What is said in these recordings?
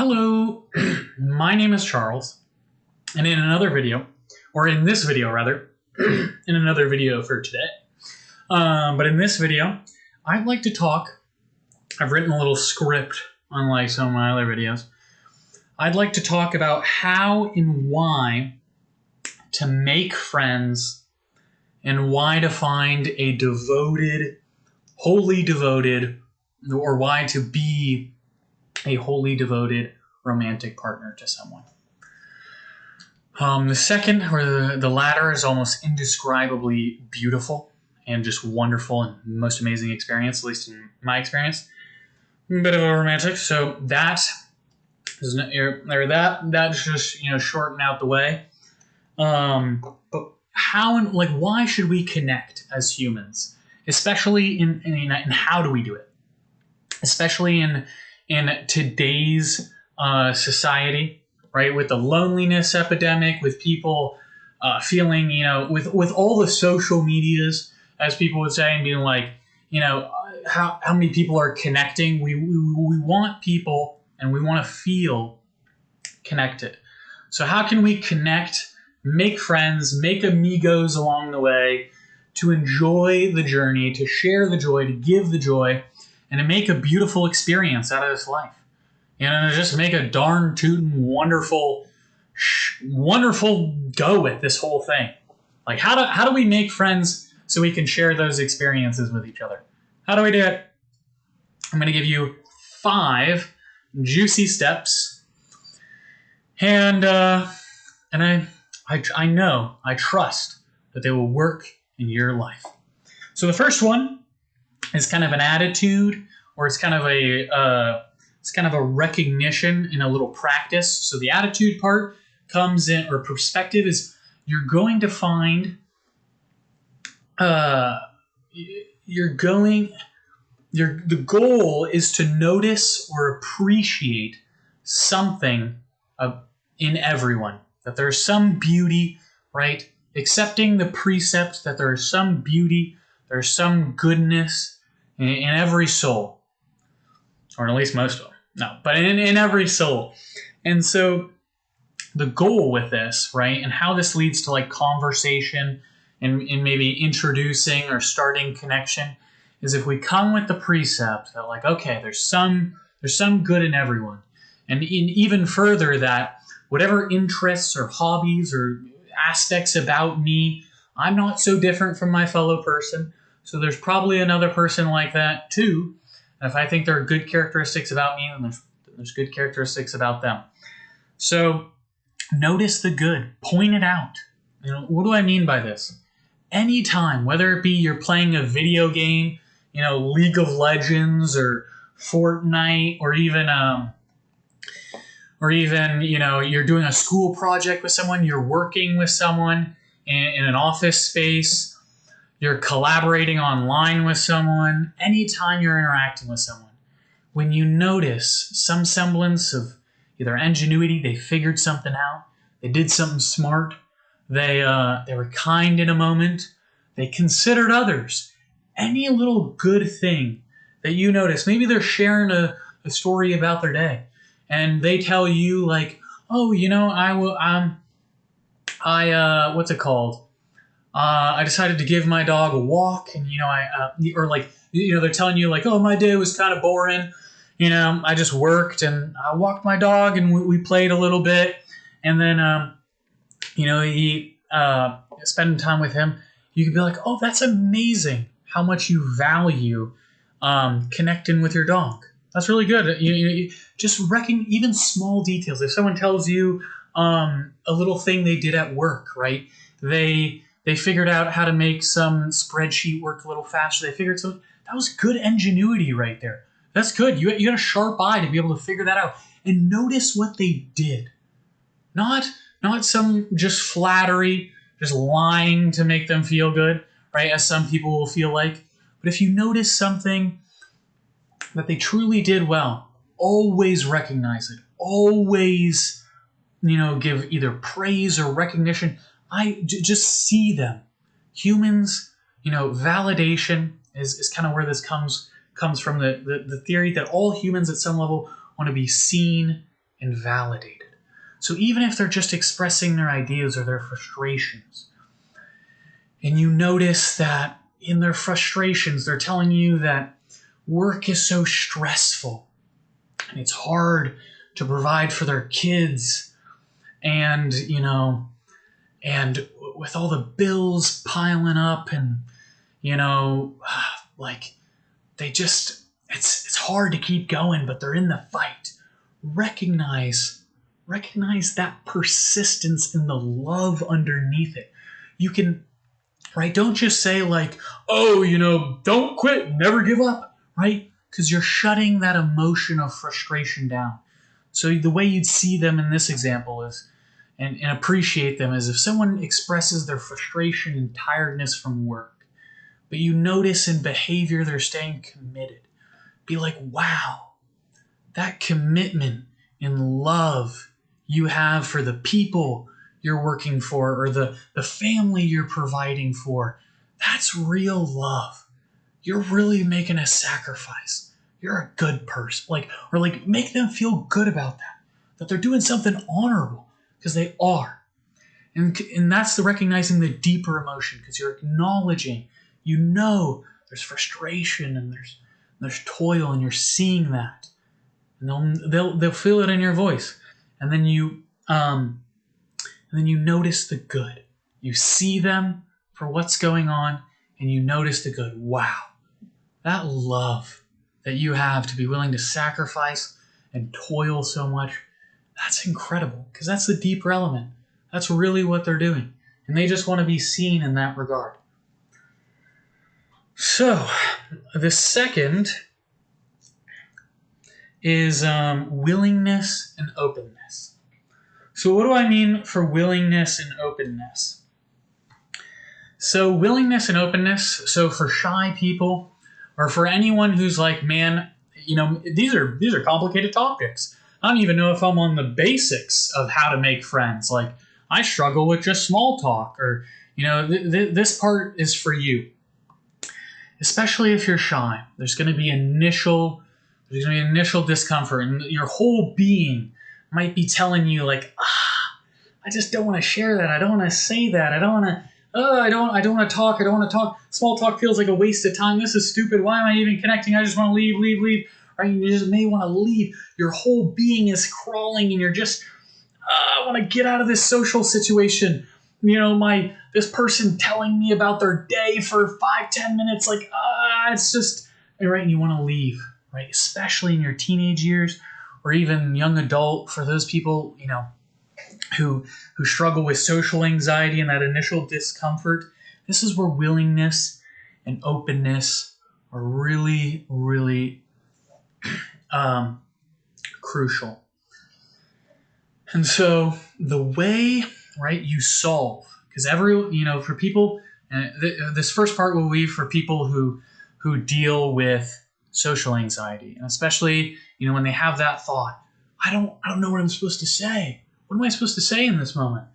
Hello, my name is Charles, and in another video, or in this video rather, in another video for today, but in this video, I'd like to talk, I've written a little script unlike some of my other videos. I'd like to talk about how and why to make friends and why to find a devoted, wholly devoted, or why to be a wholly devoted romantic partner to someone. The second, or the latter, is almost indescribably beautiful and just wonderful and most amazing experience, at least in my experience. A bit of a romantic, so that's just shorten out the way. But how and why should we connect as humans, especially in how do we do it, especially in today's society, right? With the loneliness epidemic, with people feeling, with all the social medias, as people would say, and being like, how many people are connecting? We want people and we want to feel connected. So how can we connect, make friends, make amigos along the way, to enjoy the journey, to share the joy, to give the joy, and to make a beautiful experience out of this life. To just make a darn tootin' wonderful go with this whole thing. Like, how do we make friends so we can share those experiences with each other? How do we do it? I'm going to give you 5 juicy steps. And I know, I trust that they will work in your life. So the first one is kind of an attitude, or it's kind of a recognition in a little practice. So the attitude part comes in, or perspective is, you're going to find the goal is to notice or appreciate something in everyone, that there's some beauty, right? Accepting the precept that there is some beauty, there's some goodness in every soul, or at least most of them. No, but in every soul. And so the goal with this, right, and how this leads to conversation and maybe introducing or starting connection, is if we come with the precept that okay, there's some good in everyone. And even further, that whatever interests or hobbies or aspects about me, I'm not so different from my fellow person. So there's probably another person like that too. And if I think there are good characteristics about me, then there's good characteristics about them. So notice the good. Point it out. What do I mean by this? Anytime, whether it be you're playing a video game, League of Legends or Fortnite, or even you're doing a school project with someone, you're working with someone in an office space, you're collaborating online with someone, anytime you're interacting with someone, when you notice some semblance of either ingenuity, they figured something out, they did something smart, they were kind in a moment, they considered others, any little good thing that you notice, maybe they're sharing a story about their day, and they tell you what's it called? I decided to give my dog a walk, and they're telling you oh, my day was kind of boring. I just worked and I walked my dog and we played a little bit, and then spending time with him, you could be like, oh, that's amazing how much you value connecting with your dog. That's really good. You just reckon even small details. If someone tells you a little thing they did at work, right? They figured out how to make some spreadsheet work a little faster. They figured something. That was good ingenuity right there. That's good. You got a sharp eye to be able to figure that out. And notice what they did. Not some just flattery, just lying to make them feel good, right? As some people will feel like. But if you notice something that they truly did well, always recognize it. Always, give either praise or recognition. Just see them. Humans, validation is kind of where this comes from, the theory that all humans at some level want to be seen and validated. So even if they're just expressing their ideas or their frustrations, and you notice that in their frustrations, they're telling you that work is so stressful and it's hard to provide for their kids, and and with all the bills piling up, and like they just it's hard to keep going, but they're in the fight. Recognize that persistence and the love underneath it. You can, right? Don't just say like, oh, don't quit, never give up, right? Because you're shutting that emotion of frustration down. So the way you'd see them in this example is, and appreciate them, is if someone expresses their frustration and tiredness from work, but you notice in behavior they're staying committed, be like, wow, that commitment and love you have for the people you're working for, or the family you're providing for, that's real love. You're really making a sacrifice. You're a good person. Or make them feel good about that they're doing something honorable, because they are. And that's the recognizing the deeper emotion, because you're acknowledging, there's frustration and there's toil, and you're seeing that. And they'll feel it in your voice. And then you notice the good. You see them for what's going on, and you notice the good. Wow, that love that you have to be willing to sacrifice and toil so much, that's incredible, because that's the deeper element. That's really what they're doing. And they just want to be seen in that regard. So, the second is willingness and openness. So what do I mean for willingness and openness? So willingness and openness, so for shy people, or for anyone who's like, man, these are complicated topics. I don't even know if I'm on the basics of how to make friends. Like, I struggle with just small talk, or, this part is for you. Especially if you're shy, there's going to be initial discomfort, and your whole being might be telling you like, I just don't want to share that. I don't want to say that. I don't want to talk. Small talk feels like a waste of time. This is stupid. Why am I even connecting? I just want to leave. Right? You just may want to leave. Your whole being is crawling, and you're just, I want to get out of this social situation. This person telling me about their day for 5-10 minutes, like, it's just, right? And you want to leave, right? Especially in your teenage years, or even young adult, for those people, who struggle with social anxiety and that initial discomfort. This is where willingness and openness are really, really crucial. And so the way, right, you solve, because for people, and this first part will be for people who deal with social anxiety, and especially, when they have that thought, I don't know what I'm supposed to say. What am I supposed to say in this moment?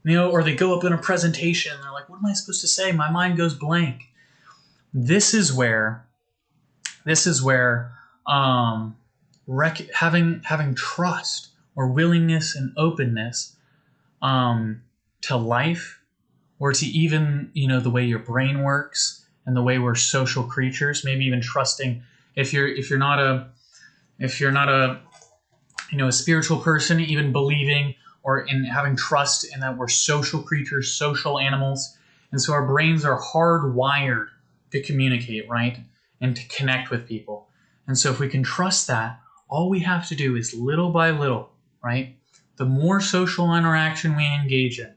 Or they go up in a presentation and they're like, what am I supposed to say? My mind goes blank. This is where having trust or willingness and openness to life, or to even, the way your brain works and the way we're social creatures, maybe even trusting, if you're not a a spiritual person, even believing or in having trust in that we're social creatures, social animals. And so our brains are hardwired to communicate, right? And to connect with people. And so if we can trust that, all we have to do is little by little, right? The more social interaction we engage in,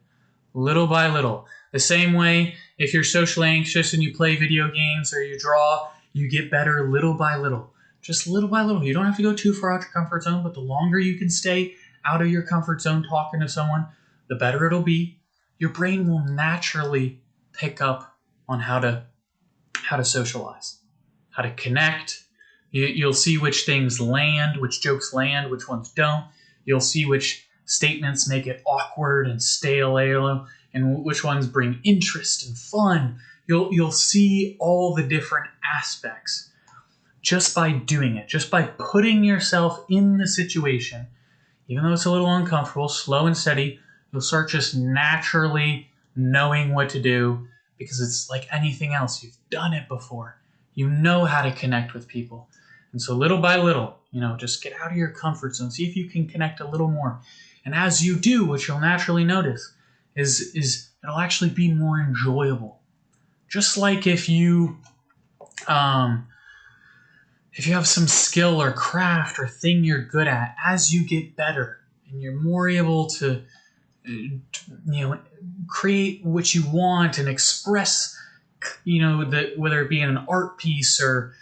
little by little. The same way, if you're socially anxious and you play video games or you draw, you get better little by little. Just little by little. You don't have to go too far out your comfort zone, but the longer you can stay out of your comfort zone talking to someone, the better it'll be. Your brain will naturally pick up on how to socialize, how to connect. You'll see which things land, which jokes land, which ones don't. You'll see which statements make it awkward and stale, and which ones bring interest and fun. You'll see all the different aspects just by doing it, just by putting yourself in the situation. even though it's a little uncomfortable, slow and steady, you'll start just naturally knowing what to do, because it's like anything else. You've done it before. You know how to connect with people. And so little by little, just get out of your comfort zone. See if you can connect a little more. And as you do, what you'll naturally notice is it'll actually be more enjoyable. Just like if you have some skill or craft or thing you're good at, as you get better and you're more able to create what you want and express, whether it be in an art piece or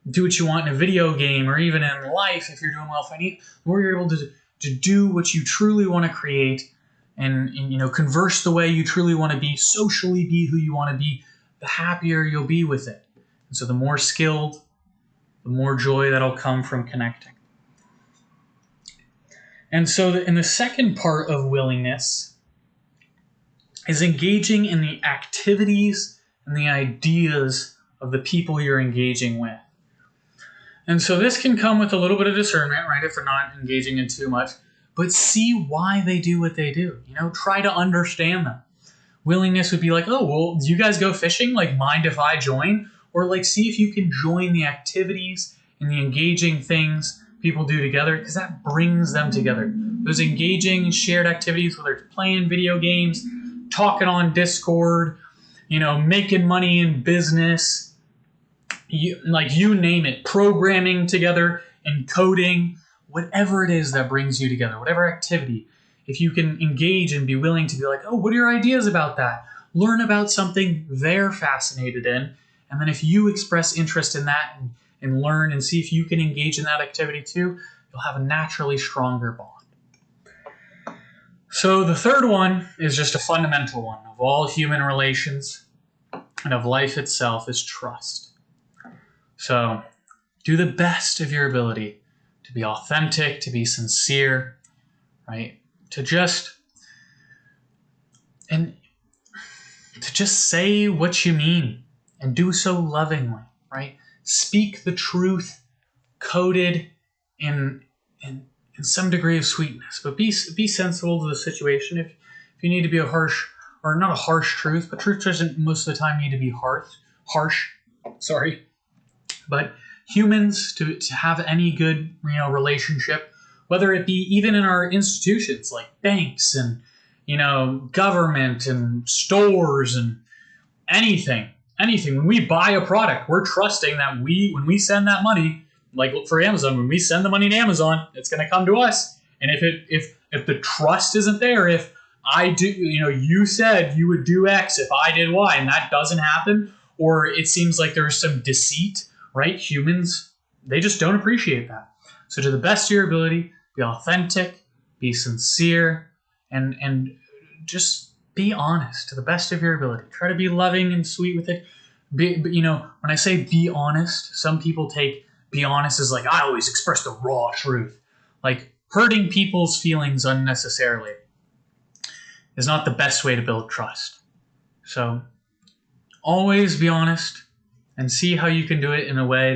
do what you want in a video game or even in life, if you're doing well financially, the more you're able to do what you truly want to create and converse the way you truly want to be, socially be who you want to be, the happier you'll be with it. And so the more skilled, the more joy that'll come from connecting. And so in the second part of willingness is engaging in the activities and the ideas of the people you're engaging with. And so this can come with a little bit of discernment, right, if they're not engaging in too much, but see why they do what they do. Try to understand them. Willingness would be like, oh, well, do you guys go fishing? Like, mind if I join? Or like, see if you can join the activities and the engaging things people do together, because that brings them together. Those engaging shared activities, whether it's playing video games, talking on Discord, making money in business, you name it, programming together and coding, whatever it is that brings you together, whatever activity. If you can engage and be willing to be like, oh, what are your ideas about that? Learn about something they're fascinated in. And then if you express interest in that and learn and see if you can engage in that activity too, you'll have a naturally stronger bond. So the third one is just a fundamental one of all human relations and of life itself, is trust. So do the best of your ability to be authentic, to be sincere, right? To just say what you mean and do so lovingly, right? Speak the truth, coded in some degree of sweetness, but be sensible to the situation. If you need to be a harsh, or not a harsh truth, but truth doesn't most of the time need to be harsh. But humans, to have any good relationship, whether it be even in our institutions like banks and government and stores and anything. When we buy a product, we're trusting that when we send that money, like for Amazon, when we send the money to Amazon, it's going to come to us. And if the trust isn't there, if I do, you said you would do X if I did Y, and that doesn't happen, or it seems like there's some deceit, right? Humans, they just don't appreciate that. So to the best of your ability, be authentic, be sincere, and just be honest to the best of your ability. Try to be loving and sweet with it. When I say be honest, some people take be honest as like, I always express the raw truth. Like, hurting people's feelings unnecessarily is not the best way to build trust. So always be honest and see how you can do it in a way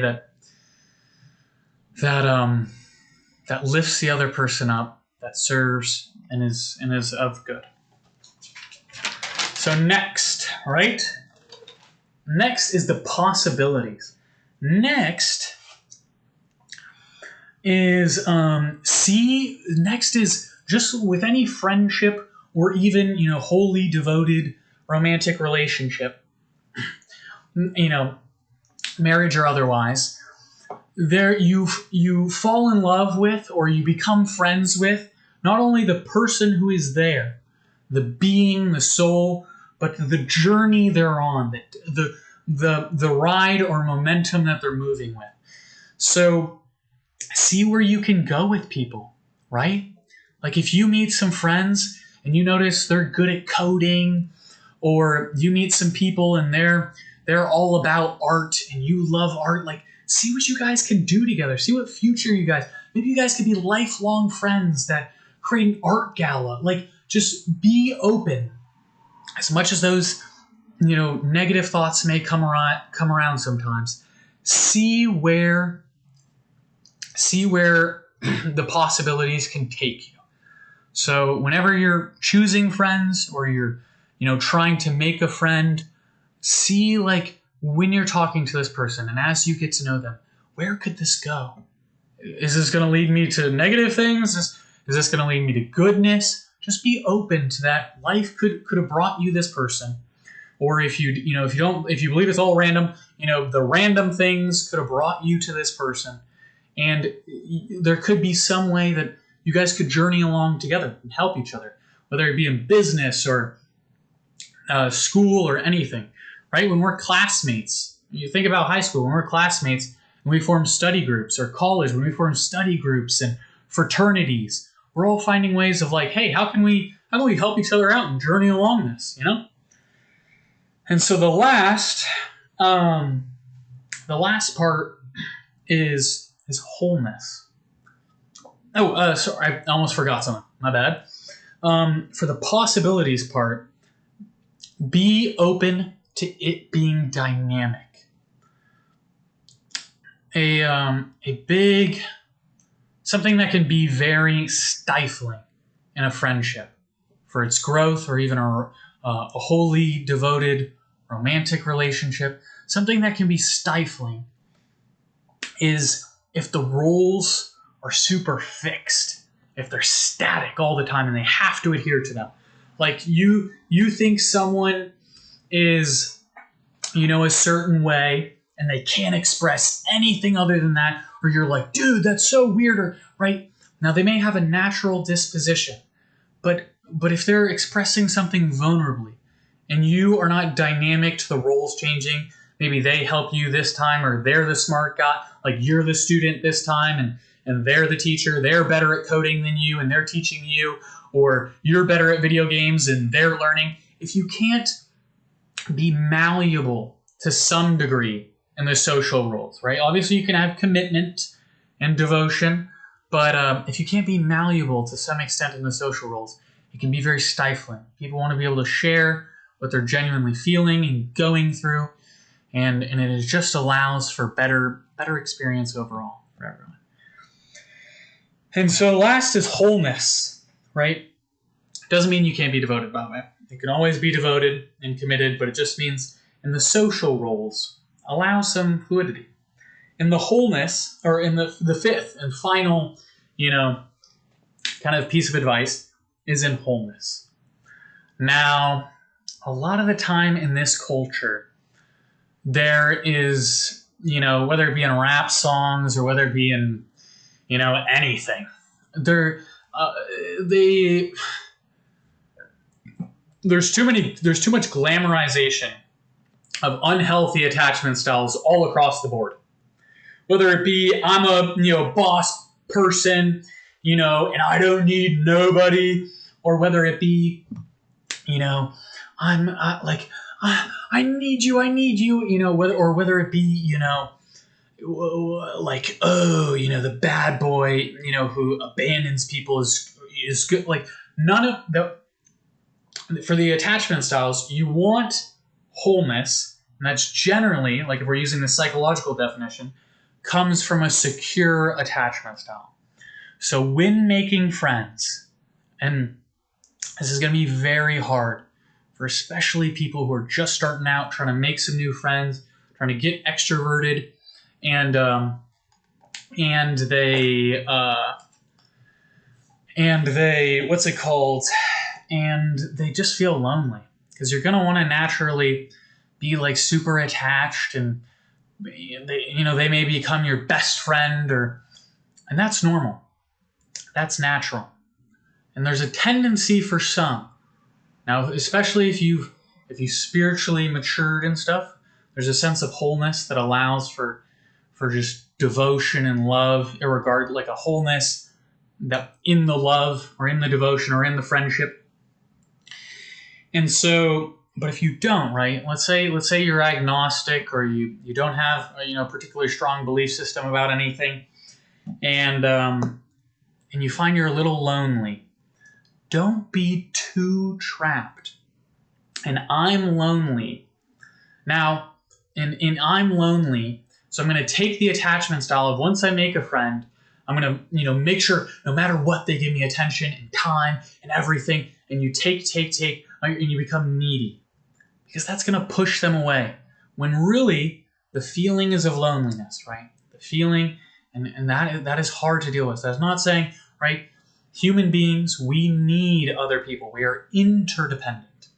that lifts the other person up, that serves and is of good. So next, right? Next is the possibilities. Next is just with any friendship or even wholly devoted romantic relationship, marriage or otherwise, there you fall in love with or you become friends with not only the person who is there, the being, the soul, but the journey they're on, the ride or momentum that they're moving with. So see where you can go with people, right? Like if you meet some friends and you notice they're good at coding, or you meet some people and they're all about art and you love art, like see what you guys can do together. See what future maybe you guys could be lifelong friends that create an art gala. Like just be open. As much as those, negative thoughts may come around sometimes, see where the possibilities can take you. So whenever you're choosing friends or you're, trying to make a friend, see like when you're talking to this person and as you get to know them, where could this go? Is this going to lead me to negative things? Is this going to lead me to goodness? Just be open to that. Life could have brought you this person. Or if you believe it's all random, the random things could have brought you to this person. And there could be some way that you guys could journey along together and help each other, whether it be in business or school or anything, right? When we're classmates, you think about high school, when we're classmates and we form study groups, or college, when we form study groups and fraternities, we're all finding ways of like, hey, how can we help each other out and journey along this, And so the last part is wholeness. Oh, sorry, I almost forgot something. My bad. For the possibilities part, be open to it being dynamic. Something that can be very stifling in a friendship for its growth, or even a wholly devoted romantic relationship. Something that can be stifling is if the roles are super fixed, if they're static all the time and they have to adhere to them. Like you think someone is, a certain way and they can't express anything other than that, or you're like, dude, that's so weird, or right? Now they may have a natural disposition, but if they're expressing something vulnerably and you are not dynamic to the roles changing, maybe they help you this time, or they're the smart guy, like you're the student this time and they're the teacher, they're better at coding than you and they're teaching you, or you're better at video games and they're learning. If you can't be malleable to some degree in the social roles, right? Obviously you can have commitment and devotion, but if you can't be malleable to some extent in the social roles, it can be very stifling. People want to be able to share what they're genuinely feeling and going through, and it just allows for better experience overall for everyone. And so last is wholeness, right? Doesn't mean you can't be devoted, by the way. You can always be devoted and committed, but it just means in the social roles, allow some fluidity. In the wholeness, or in the fifth and final, kind of piece of advice, is in wholeness. Now, a lot of the time in this culture, there is, whether it be in rap songs or whether it be in, anything, there's too much glamorization of unhealthy attachment styles all across the board. Whether it be I'm a boss person, and I don't need nobody, or whether it be, I'm I need you, whether it be, like, the bad boy, who abandons people is good. Like, none of the, for the attachment styles, you want wholeness, and that's generally, like if we're using the psychological definition, comes from a secure attachment style. So when making friends, and this is going to be very hard for especially people who are just starting out, trying to make some new friends, trying to get extroverted, and they what's it called? And they just feel lonely, because you're going to want to naturally be like super attached, and they may become your best friend, and that's normal. That's natural. And there's a tendency for some. Now, especially if you spiritually matured and stuff, there's a sense of wholeness that allows for just devotion and love, irregardless, like a wholeness that in the love or in the devotion or in the friendship. And so, but if you don't, right? Let's say you're agnostic, or you don't have a particularly strong belief system about anything, and you find you're a little lonely. Don't be too trapped. And I'm lonely. Now, in I'm lonely, so I'm going to take the attachment style of once I make a friend, I'm going to, make sure no matter what they give me attention and time and everything. And you take, and you become needy because that's going to push them away. When really the feeling is of loneliness, right? The feeling, and that is hard to deal with. That's not saying, right? Human beings, we need other people. We are interdependent.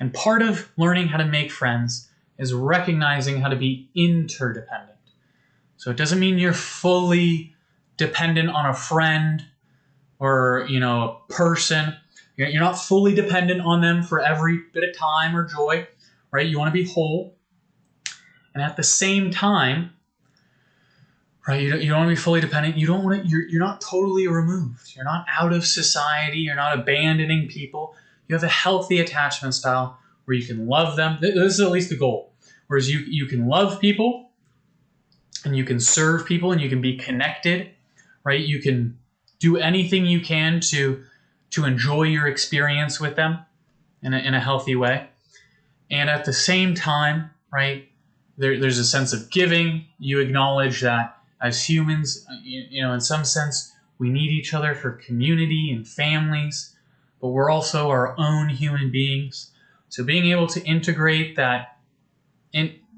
And part of learning how to make friends is recognizing how to be interdependent. So it doesn't mean you're fully dependent on a friend or, a person. You're not fully dependent on them for every bit of time or joy, right? You want to be whole. And at the same time, right, you don't want to be fully dependent. You don't want to, you're not totally removed. You're not out of society. You're not abandoning people. You have a healthy attachment style where you can love them. This is at least the goal. Whereas you can love people and you can serve people and you can be connected, right? You can do anything you can to enjoy your experience with them in a healthy way. And at the same time, right, there's a sense of giving. You acknowledge that as humans, in some sense, we need each other for community and families, but we're also our own human beings. So being able to integrate that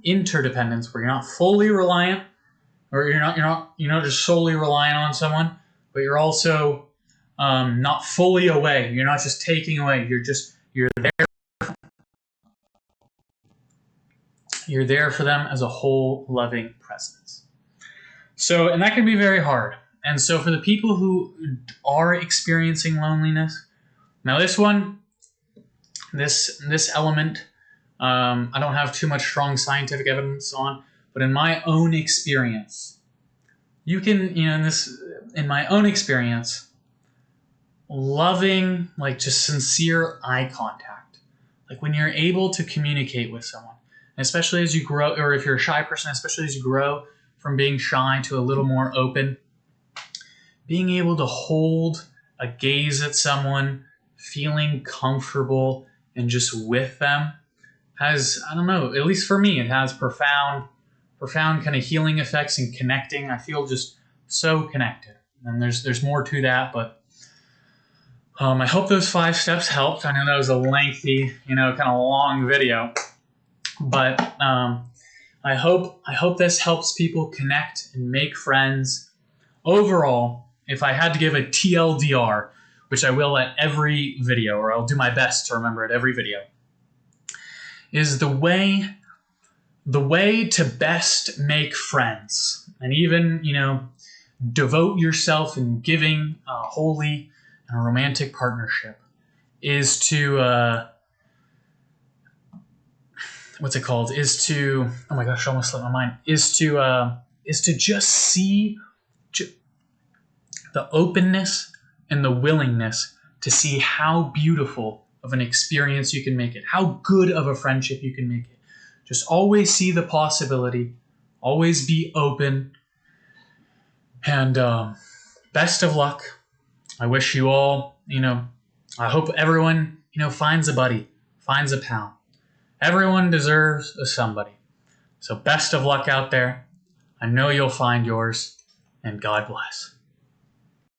interdependence where you're not fully reliant, or you're not just solely reliant on someone, but you're also not fully away. You're not just taking away. You're there. You're there for them as a whole, loving presence. So, and that can be very hard. And so for the people who are experiencing loneliness, now this element, I don't have too much strong scientific evidence on, but in my own experience, you can, in my own experience, loving, like just sincere eye contact, like when you're able to communicate with someone, especially as you grow, or if you're a shy person, especially as you grow from being shy to a little more open, being able to hold a gaze at someone, feeling comfortable and just with them has, I don't know, at least for me, it has profound kind of healing effects and connecting. I feel just so connected. And there's more to that, but I hope those 5 steps helped. I know that was a lengthy, kind of long video, but I hope this helps people connect and make friends. Overall, if I had to give a TLDR, which I will at every video, or I'll do my best to remember at every video, is the way to best make friends and even, devote yourself in giving a holy and a romantic partnership is to, oh my gosh, I almost slipped my mind, is to just see the openness and the willingness to see how beautiful of an experience you can make it, how good of a friendship you can make it. Just always see the possibility, always be open, and best of luck. I wish you all, I hope everyone, finds a buddy, finds a pal. Everyone deserves a somebody. So best of luck out there. I know you'll find yours, and God bless.